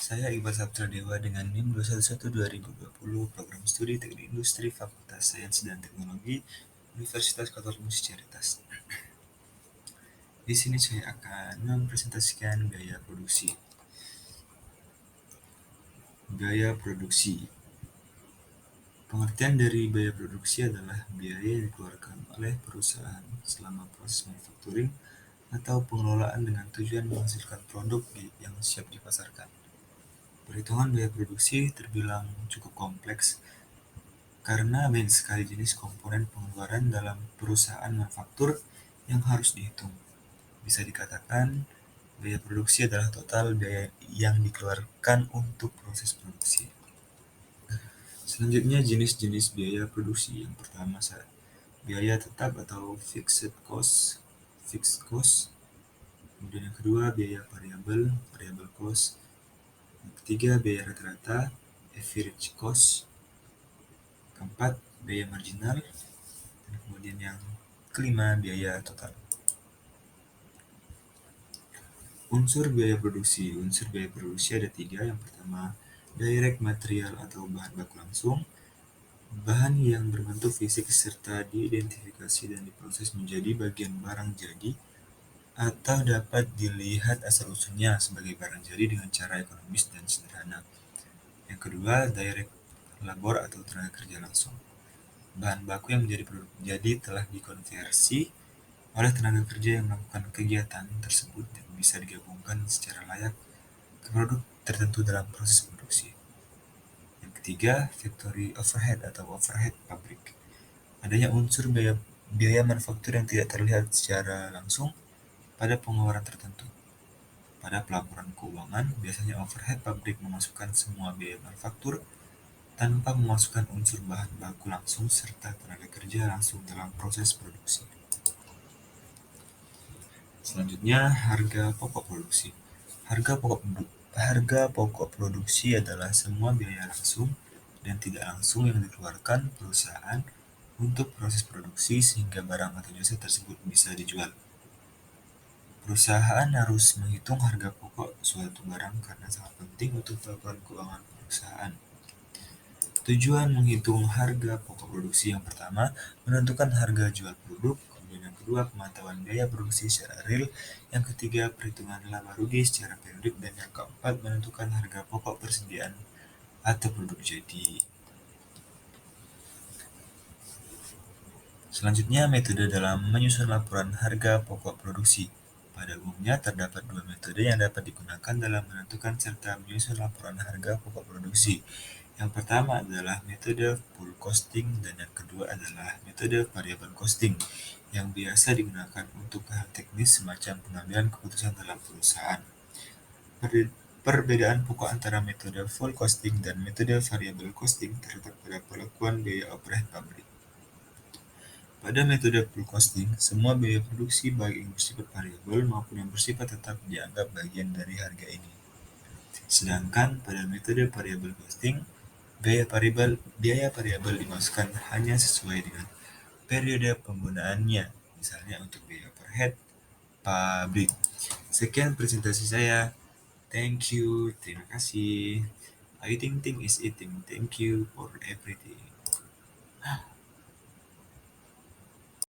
Saya Iqbal Saputradewa dengan NIM 211-2020, Program Studi Teknik Industri Fakultas Sains dan Teknologi Universitas Katolik Caritas. Di sini saya akan mempresentasikan biaya produksi. Biaya produksi. Pengertian dari biaya produksi adalah biaya yang dikeluarkan oleh perusahaan selama proses manufacturing atau pengelolaan dengan tujuan menghasilkan produk yang siap dipasarkan. Perhitungan biaya produksi terbilang cukup kompleks karena banyak sekali jenis komponen pengeluaran dalam perusahaan manufaktur yang harus dihitung. Bisa dikatakan, biaya produksi adalah total biaya yang dikeluarkan untuk proses produksi. Selanjutnya, jenis-jenis biaya produksi. Yang pertama, biaya tetap atau fixed cost. Kemudian yang kedua, biaya variable cost. Yang ketiga, biaya rata-rata, average cost. Keempat, biaya marginal. Dan kemudian yang kelima, biaya total. Unsur biaya produksi. Unsur biaya produksi ada tiga. Yang pertama, direct material atau bahan baku langsung. Bahan yang berbentuk fisik serta diidentifikasi dan diproses menjadi bagian barang jadi atau dapat dilihat asal-usulnya sebagai barang jadi dengan cara ekonomis dan sederhana. Yang kedua, direct labor atau tenaga kerja langsung. Bahan baku yang menjadi produk jadi telah dikonversi oleh tenaga kerja yang melakukan kegiatan tersebut dan bisa digabungkan secara layak ke produk tertentu dalam proses produksi. Yang ketiga, factory overhead atau overhead pabrik. Adanya unsur biaya manufaktur yang tidak terlihat secara langsung pada pengeluaran tertentu. Pada pelaporan keuangan, biasanya overhead pabrik memasukkan semua biaya manufaktur tanpa memasukkan unsur bahan baku langsung serta tenaga kerja langsung dalam proses produksi. Selanjutnya, harga pokok produksi. Harga pokok produksi adalah semua biaya langsung dan tidak langsung yang dikeluarkan perusahaan untuk proses produksi sehingga barang atau jasa tersebut bisa dijual. Perusahaan harus menghitung harga pokok suatu barang karena sangat penting untuk laporan keuangan perusahaan. Tujuan menghitung harga pokok produksi: yang pertama, menentukan harga jual produk. Kemudian yang kedua, pemantauan biaya produksi secara real. Yang ketiga, perhitungan laba rugi secara periodik. Dan yang keempat, menentukan harga pokok persediaan atau produk jadi. Selanjutnya, metode dalam menyusun laporan harga pokok produksi. Pada umumnya, terdapat dua metode yang dapat digunakan dalam menentukan serta menyusun laporan harga pokok produksi. Yang pertama adalah metode full costing dan yang kedua adalah metode variable costing yang biasa digunakan untuk hal teknis semacam pengambilan keputusan dalam perusahaan. Perbedaan pokok antara metode full costing dan metode variable costing terletak pada pelakuan biaya overhead pabrik. Pada metode full costing, semua biaya produksi baik yang bersifat variabel maupun yang bersifat tetap dianggap bagian dari harga ini. Sedangkan pada metode variable costing, biaya variabel dimasukkan hanya sesuai dengan periode penggunaannya, misalnya untuk biaya overhead pabrik. Sekian presentasi saya. Thank you, terima kasih. I think is eating. Thank you for everything.